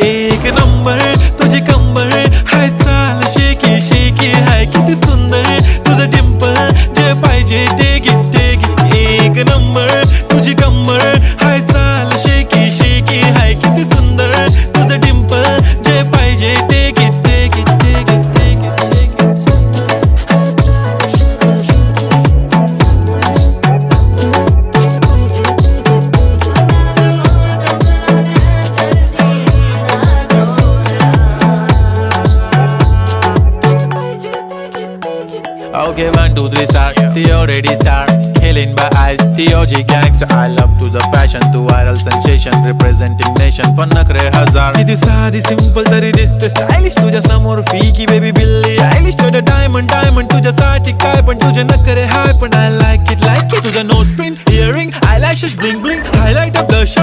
एक नंबर तुझी कंबर हाय चाल शेकी शेकी हाय किती सुंदर तुझं डिंपल जे पाहिजे ते घे एक नंबर तुझी कंबर हाय चाल शेकी शेकी हाय किती सुंदर तुझं डिंपल जे पाहिजे ते घे Okay, 1, 2, 3 start. The already start. Killing by eyes. The OG gangster. I love to the passion, to viral sensation, representing nation. पण नखरे हजार. किती साधी simple तरी दिसते stylish. तुझ्या समोर फीकी baby बिल्ली आयलिश. तुझं diamond तुझ्यासाठी काय पण तुझे नखरे हाय पण I like it. तुझं nose pin, earring, eyelashes, bling bling, highlight of blush.